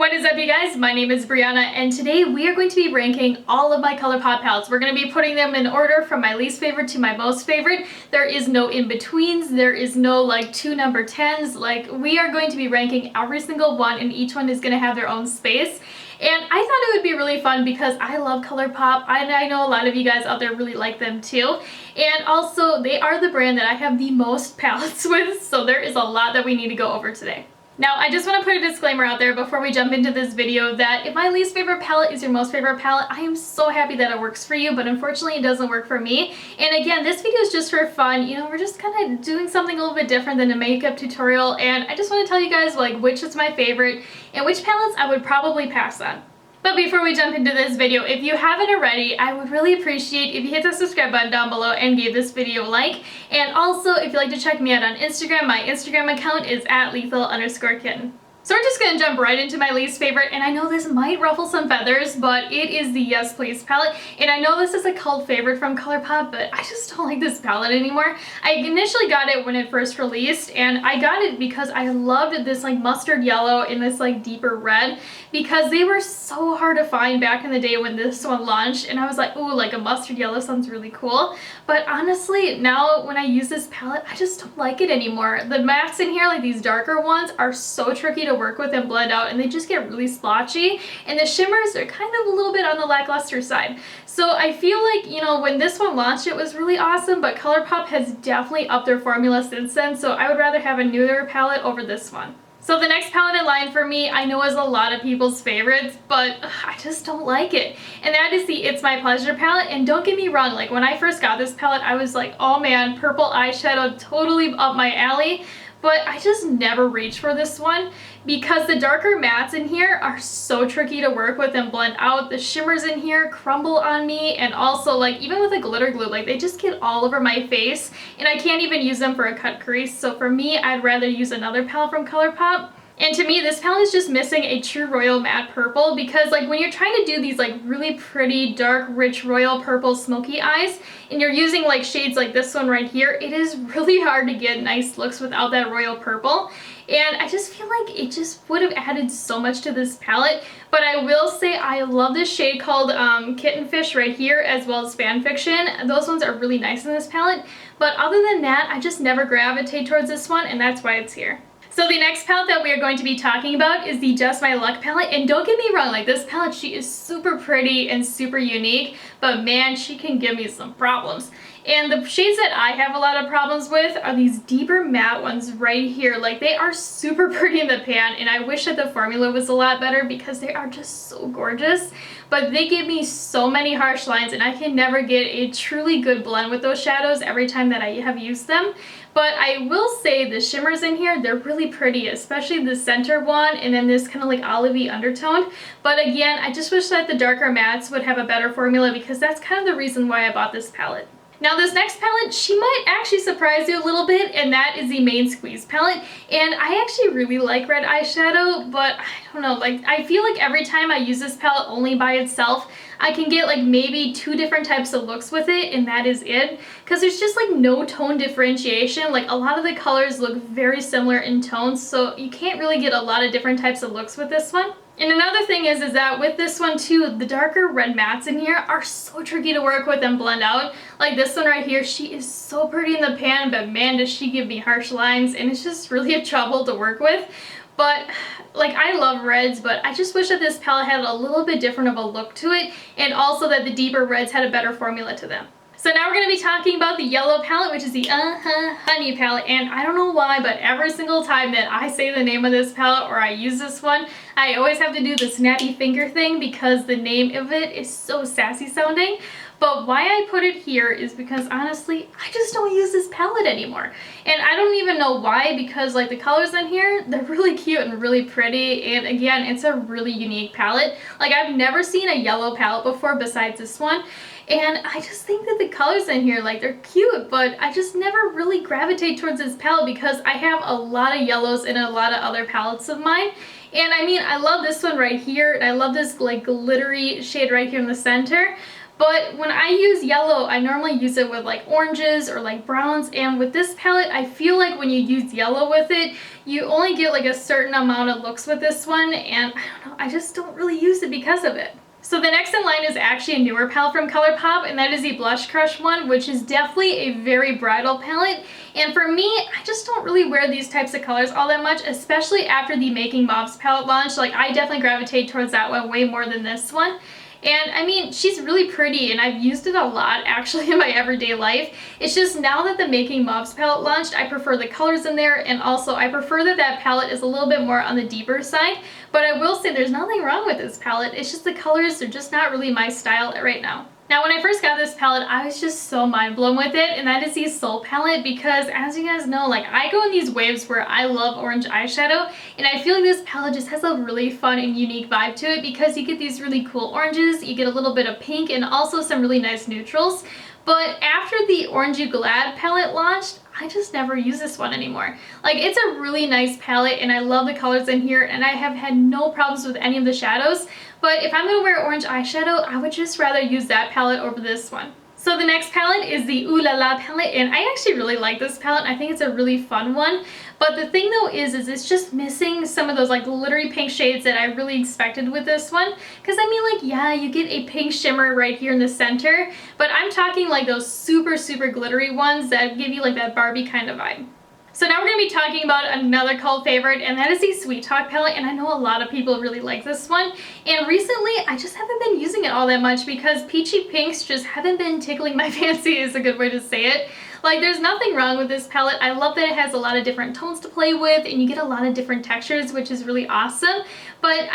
What is up, you guys? My name is Brianna, and today we are going to be ranking all of my Colourpop palettes. We're going to be putting them in order from my least favorite to my most favorite. There is no in-betweens. There is no like two number 10s. Like, we are going to be ranking every single one, and each one is going to have their own space. And I thought it would be really fun because I love Colourpop, and I know a lot of you guys out there really like them too. And also, they are the brand that I have the most palettes with, so there is a lot that we need to go over today. Now, I just want to put a disclaimer out there before we jump into this video that if my least favorite palette is your most favorite palette, I am so happy that it works for you, but unfortunately it doesn't work for me. And again, this video is just for fun. You know, we're just kind of doing something a little bit different than a makeup tutorial, and I just want to tell you guys like which is my favorite and which palettes I would probably pass on. But before we jump into this video, if you haven't already, I would really appreciate if you hit the subscribe button down below and gave this video a like. And also, if you'd like to check me out on Instagram, my Instagram account is @lethal_kitten. So we're just gonna jump right into my least favorite, and I know this might ruffle some feathers, but it is the Yes Please palette. And I know this is a cult favorite from Colourpop, but I just don't like this palette anymore. I initially got it when it first released, and I got it because I loved this like mustard yellow and this like deeper red, because they were so hard to find back in the day when this one launched, and I was like, ooh, like a mustard yellow sounds really cool. But honestly, now when I use this palette, I just don't like it anymore. The mattes in here, like these darker ones, are so tricky to work with and blend out, and they just get really splotchy, and the shimmers are kind of a little bit on the lackluster side. So I feel like, you know, when this one launched, it was really awesome, but Colourpop has definitely upped their formula since then, so I would rather have a newer palette over this one. So the next palette in line for me, I know is a lot of people's favorites, but I just don't like it. And that is the It's My Pleasure palette. And don't get me wrong, like when I first got this palette, I was like, oh man, purple eyeshadow, totally up my alley. But I just never reached for this one because the darker mattes in here are so tricky to work with and blend out. The shimmers in here crumble on me, and also like even with a glitter glue, like they just get all over my face, and I can't even use them for a cut crease. So for me, I'd rather use another palette from Colourpop. And to me, this palette is just missing a true royal matte purple, because like when you're trying to do these like really pretty dark rich royal purple smoky eyes and you're using like shades like this one right here, it is really hard to get nice looks without that royal purple. And I just feel like it just would have added so much to this palette. But I will say I love this shade called Kittenfish right here, as well as Fanfiction. Those ones are really nice in this palette. But other than that, I just never gravitate towards this one, and that's why it's here. So the next palette that we are going to be talking about is the Just My Luck palette, and don't get me wrong, like this palette, she is super pretty and super unique, but man, she can give me some problems. And the shades that I have a lot of problems with are these deeper matte ones right here. Like they are super pretty in the pan, and I wish that the formula was a lot better because they are just so gorgeous. But they give me so many harsh lines, and I can never get a truly good blend with those shadows every time that I have used them. But I will say the shimmers in here, they're really pretty, especially the center one and then this kind of like olivey undertone. But again, I just wish that the darker mattes would have a better formula, because that's kind of the reason why I bought this palette. Now this next palette, she might actually surprise you a little bit, and that is the Main Squeeze palette. And I actually really like red eyeshadow, but I don't know, like I feel like every time I use this palette only by itself, I can get like maybe 2 different types of looks with it, and that is it. Because there's just like no tone differentiation. Like a lot of the colors look very similar in tones, so you can't really get a lot of different types of looks with this one. And another thing is that with this one too, the darker red mattes in here are so tricky to work with and blend out. Like this one right here, she is so pretty in the pan, but man, does she give me harsh lines, and it's just really a trouble to work with. But like I love reds, but I just wish that this palette had a little bit different of a look to it, and also that the deeper reds had a better formula to them. So now we're going to be talking about the yellow palette, which is the Honey palette. And I don't know why, but every single time that I say the name of this palette or I use this one, I always have to do the snappy finger thing because the name of it is so sassy sounding. But why I put it here is because honestly, I just don't use this palette anymore. And I don't even know why, because like the colors in here, they're really cute and really pretty. And again, it's a really unique palette. Like I've never seen a yellow palette before besides this one. And I just think that the colors in here, like they're cute, but I just never really gravitate towards this palette because I have a lot of yellows in a lot of other palettes of mine. And I mean, I love this one right here, and I love this like glittery shade right here in the center. But when I use yellow, I normally use it with like oranges or like browns, and with this palette, I feel like when you use yellow with it, you only get like a certain amount of looks with this one, and I don't know, I just don't really use it because of it. So the next in line is actually a newer palette from Colourpop, and that is the Blush Crush one, which is definitely a very bridal palette. And for me, I just don't really wear these types of colors all that much, especially after the Making Mauves palette launch. Like, I definitely gravitate towards that one way more than this one. And I mean, she's really pretty, and I've used it a lot actually in my everyday life. It's just now that the Making Mauves palette launched, I prefer the colors in there, and also I prefer that that palette is a little bit more on the deeper side. But I will say there's nothing wrong with this palette. It's just the colors are just not really my style right now. Now, when I first got this palette, I was just so mind blown with it, and that is the Soul palette, because as you guys know, like, I go in these waves where I love orange eyeshadow, and I feel like this palette just has a really fun and unique vibe to it, because you get these really cool oranges, you get a little bit of pink, and also some really nice neutrals. But after the Orangey Glad palette launched, I just never use this one anymore. Like, it's a really nice palette, and I love the colors in here, and I have had no problems with any of the shadows. But if I'm going to wear orange eyeshadow, I would just rather use that palette over this one. So the next palette is the Ooh La La palette, and I actually really like this palette. I think it's a really fun one. But the thing though is it's just missing some of those like glittery pink shades that I really expected with this one. Because I mean, like, yeah, you get a pink shimmer right here in the center, but I'm talking like those super, super glittery ones that give you like that Barbie kind of vibe. So now we're going to be talking about another cult favorite, and that is the Sweet Talk palette, and I know a lot of people really like this one. And recently, I just haven't been using it all that much because peachy pinks just haven't been tickling my fancy is a good way to say it. Like, there's nothing wrong with this palette. I love that it has a lot of different tones to play with, and you get a lot of different textures, which is really awesome. But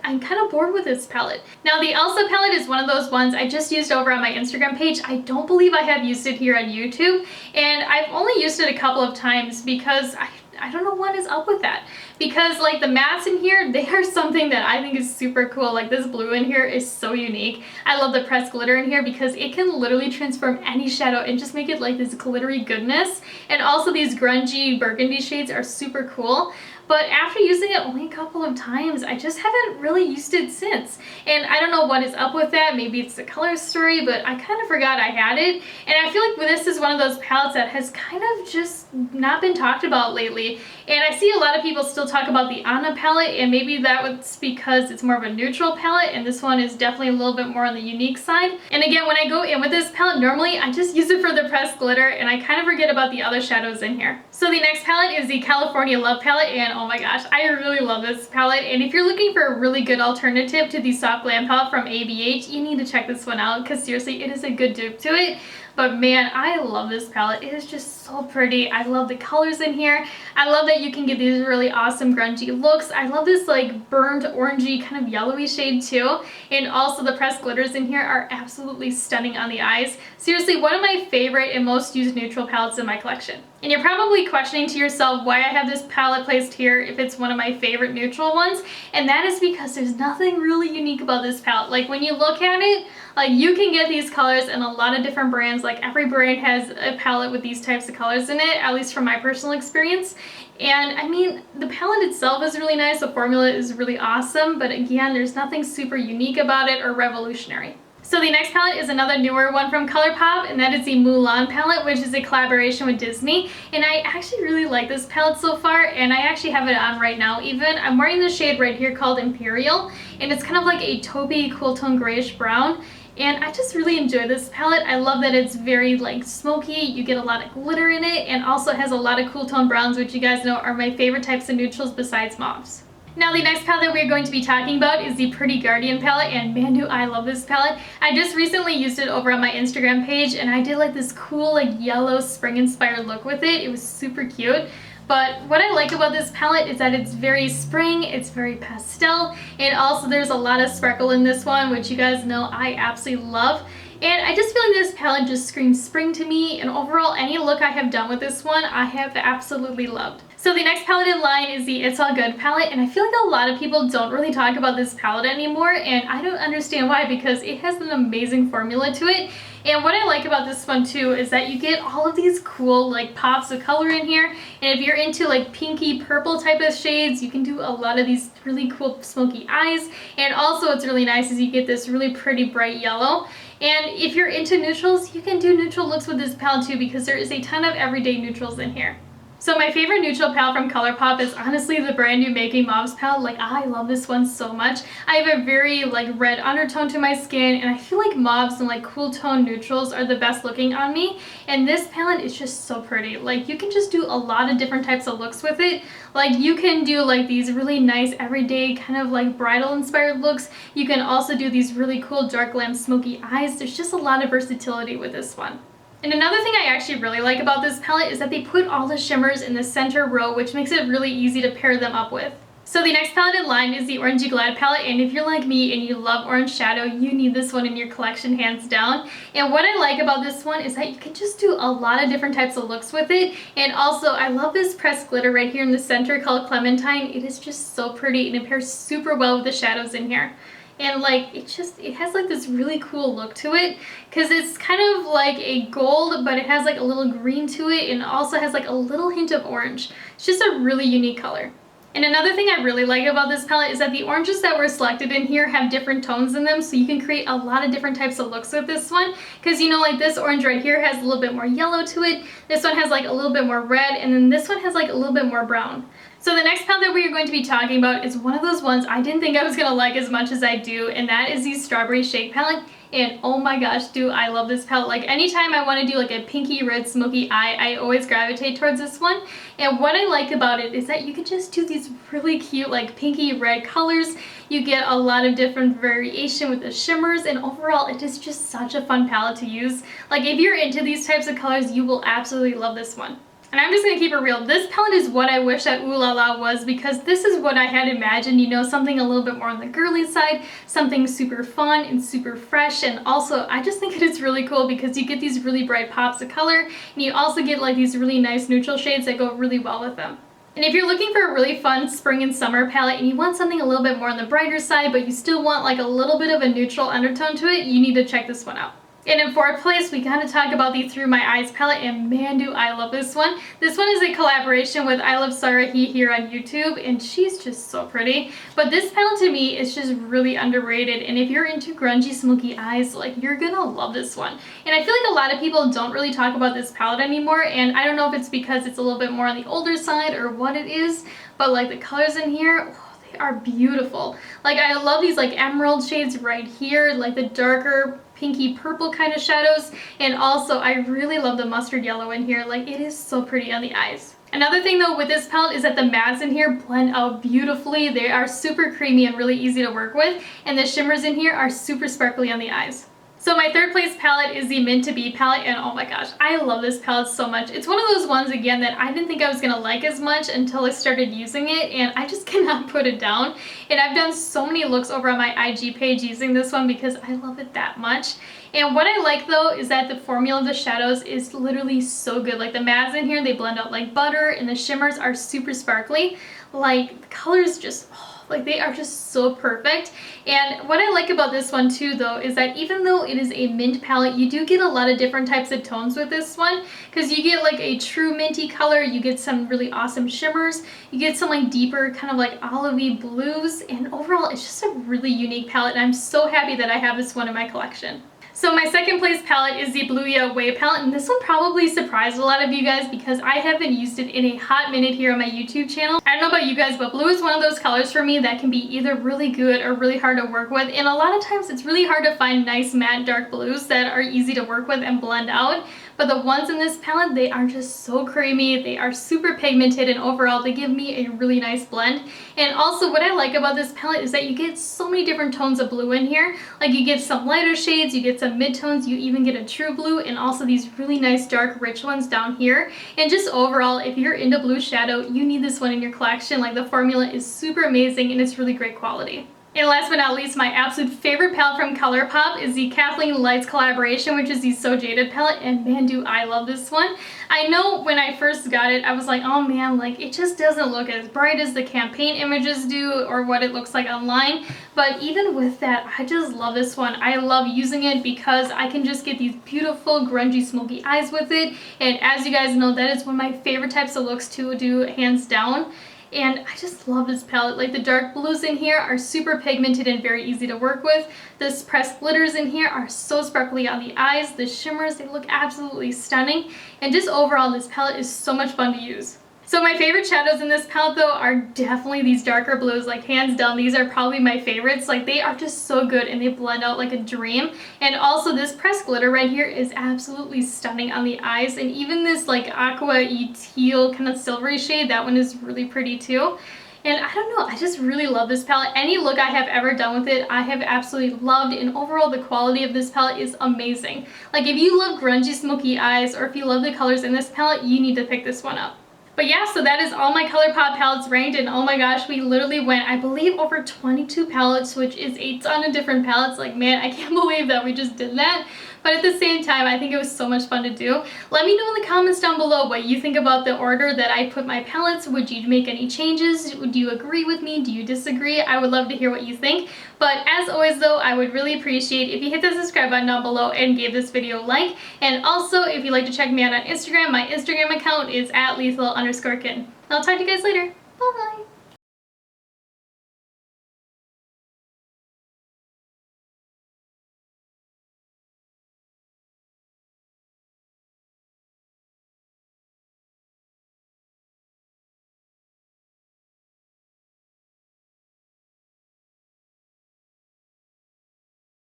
I'm kind of bored with this palette. Now, the Elsa palette is one of those ones I just used over on my Instagram page. I don't believe I have used it here on YouTube, and I've only used it a couple of times because I don't know what is up with that. Because like the mattes in here, they are something that I think is super cool. Like this blue in here is so unique. I love the pressed glitter in here because it can literally transform any shadow and just make it like this glittery goodness. And also these grungy burgundy shades are super cool. But after using it only a couple of times, I just haven't really used it since. And I don't know what is up with that. Maybe it's the color story, but I kind of forgot I had it. And I feel like this is one of those palettes that has kind of just not been talked about lately. And I see a lot of people still talk about the Anna palette, and maybe that was because it's more of a neutral palette, and this one is definitely a little bit more on the unique side. And again, when I go in with this palette, normally I just use it for the pressed glitter, and I kind of forget about the other shadows in here. So the next palette is the California Love palette, and oh my gosh, I really love this palette. And if you're looking for a really good alternative to the Soft Glam palette from ABH, you need to check this one out, because seriously, it is a good dupe to it. But man, I love this palette. It is just so pretty. I love the colors in here. I love that you can get these really awesome grungy looks. I love this like burnt orangey kind of yellowy shade too. And also the pressed glitters in here are absolutely stunning on the eyes. Seriously, one of my favorite and most used neutral palettes in my collection. And you're probably questioning to yourself why I have this palette placed here if it's one of my favorite neutral ones. And that is because there's nothing really unique about this palette. Like when you look at it, like you can get these colors in a lot of different brands. Like every brand has a palette with these types of colors in it, at least from my personal experience. And I mean, the palette itself is really nice. The formula is really awesome. But again, there's nothing super unique about it or revolutionary. So the next palette is another newer one from Colourpop, and that is the Mulan palette, which is a collaboration with Disney. And I actually really like this palette so far, and I actually have it on right now even. I'm wearing the shade right here called Imperial, and it's kind of like a taupey cool tone grayish brown. And I just really enjoy this palette. I love that it's very like smoky, you get a lot of glitter in it, and also has a lot of cool tone browns, which you guys know are my favorite types of neutrals besides mauves. Now the next palette that we're going to be talking about is the Pretty Guardian palette, and man do I love this palette. I just recently used it over on my Instagram page, and I did like this cool like yellow spring inspired look with it. It was super cute. But what I like about this palette is that it's very spring, it's very pastel, and also there's a lot of sparkle in this one, which you guys know I absolutely love. And I just feel like this palette just screams spring to me, and overall any look I have done with this one I have absolutely loved. So the next palette in line is the It's All Good palette, and I feel like a lot of people don't really talk about this palette anymore, and I don't understand why, because it has an amazing formula to it. And what I like about this one too is that you get all of these cool like pops of color in here, and if you're into like pinky purple type of shades, you can do a lot of these really cool smoky eyes. And also what's really nice is you get this really pretty bright yellow. And if you're into neutrals, you can do neutral looks with this palette too, because there is a ton of everyday neutrals in here. So my favorite neutral palette from Colourpop is honestly the brand new Making Mauves palette. Like, I love this one so much. I have a very like red undertone to my skin, and I feel like mauves and like cool tone neutrals are the best looking on me. And this palette is just so pretty. Like, you can just do a lot of different types of looks with it. Like, you can do like these really nice everyday kind of like bridal inspired looks. You can also do these really cool dark glam smoky eyes. There's just a lot of versatility with this one. And another thing I actually really like about this palette is that they put all the shimmers in the center row, which makes it really easy to pair them up with. So the next palette in line is the Orangey Glad palette, and if you're like me and you love orange shadow, you need this one in your collection hands down. And what I like about this one is that you can just do a lot of different types of looks with it. And also, I love this pressed glitter right here in the center called Clementine. It is just so pretty, and it pairs super well with the shadows in here. And like, it has like this really cool look to it, because it's kind of like a gold, but it has like a little green to it, and also has like a little hint of orange. It's just a really unique color. And another thing I really like about this palette is that the oranges that were selected in here have different tones in them, so you can create a lot of different types of looks with this one. Because you know, like this orange right here has a little bit more yellow to it, this one has like a little bit more red, and then this one has like a little bit more brown. So the next palette that we are going to be talking about is one of those ones I didn't think I was going to like as much as I do, and that is the Strawberry Shake palette. And oh my gosh, do I love this palette. Like, anytime I want to do like a pinky red smoky eye, I always gravitate towards this one. And what I like about it is that you can just do these really cute like pinky red colors. You get a lot of different variation with the shimmers, and overall it is just such a fun palette to use. Like, if you're into these types of colors, you will absolutely love this one. And I'm just going to keep it real. This palette is what I wish that Ooh La La was, because this is what I had imagined, you know, something a little bit more on the girly side, something super fun and super fresh. And also, I just think it is really cool because you get these really bright pops of color, and you also get like these really nice neutral shades that go really well with them. And if you're looking for a really fun spring and summer palette and you want something a little bit more on the brighter side, but you still want like a little bit of a neutral undertone to it, you need to check this one out. And in fourth place, we gotta talk about the Through My Eyes palette, and man, do I love this one. This one is a collaboration with I Love Sarahi here on YouTube, and she's just so pretty. But this palette to me is just really underrated, and if you're into grungy smoky eyes, like, you're gonna love this one. And I feel like a lot of people don't really talk about this palette anymore, and I don't know if it's because it's a little bit more on the older side or what it is, but like the colors in here, they are beautiful. Like, I love these like emerald shades right here, like the darker pinky purple kind of shadows, and also I really love the mustard yellow in here. Like, it is so pretty on the eyes. Another thing though with this palette is that the mattes in here blend out beautifully. They are super creamy and really easy to work with, and the shimmers in here are super sparkly on the eyes. So my third place palette is the Mint to Be palette, and oh my gosh, I love this palette so much. It's one of those ones, again, that I didn't think I was going to like as much until I started using it, and I just cannot put it down. And I've done so many looks over on my IG page using this one because I love it that much. And what I like though is that the formula of the shadows is literally so good. Like, the mattes in here, they blend out like butter, and the shimmers are super sparkly. Like, the colors just, like, they are just so perfect. And what I like about this one too though is that even though it is a mint palette, you do get a lot of different types of tones with this one, because you get like a true minty color, you get some really awesome shimmers, you get some like deeper kind of like olivey blues, and overall it's just a really unique palette, and I'm so happy that I have this one in my collection. So my second place palette is the Blue Yahweh palette, and this one probably surprised a lot of you guys because I haven't used it in a hot minute here on my YouTube channel. I don't know about you guys, but blue is one of those colors for me that can be either really good or really hard to work with, and a lot of times it's really hard to find nice matte dark blues that are easy to work with and blend out. But the ones in this palette, they are just so creamy, they are super pigmented, and overall they give me a really nice blend. And also what I like about this palette is that you get so many different tones of blue in here. Like, you get some lighter shades, you get some mid-tones, you even get a true blue, and also these really nice dark rich ones down here. And just overall, if you're into blue shadow, you need this one in your collection. Like, the formula is super amazing and it's really great quality. And last but not least, my absolute favorite palette from Colourpop is the Katheleen Lights collaboration, which is the So Jaded palette, and man, do I love this one. I know when I first got it, I was like, oh man, like, it just doesn't look as bright as the campaign images do or what it looks like online, but even with that, I just love this one. I love using it because I can just get these beautiful grungy smoky eyes with it, and as you guys know, that is one of my favorite types of looks to do, hands down. and I just love this palette. Like the dark blues in here are super pigmented and very easy to work with. The pressed glitters in here are so sparkly on the eyes. The shimmers, they look absolutely stunning, and just overall this palette is so much fun to use. So my favorite shadows in this palette though are definitely these darker blues. Like hands down, these are probably my favorites. Like they are just so good and they blend out like a dream. And also this pressed glitter right here is absolutely stunning on the eyes. And even this like aqua-y teal kind of silvery shade, that one is really pretty too. And I don't know, I just really love this palette. Any look I have ever done with it, I have absolutely loved, and overall the quality of this palette is amazing. Like if you love grungy smoky eyes, or if you love the colors in this palette, you need to pick this one up. But yeah, so that is all my Colourpop palettes ranked, and oh my gosh, we literally went, I believe, over 22 palettes, which is a ton of different palettes. Like, man, I can't believe that we just did that. But at the same time, I think it was so much fun to do. Let me know in the comments down below what you think about the order that I put my palettes. Would you make any changes? Do you agree with me? Do you disagree? I would love to hear what you think. But as always though, I would really appreciate if you hit the subscribe button down below and gave this video a like. And also, if you'd like to check me out on Instagram, my Instagram account is @lethal_kitten. I'll talk to you guys later. Bye!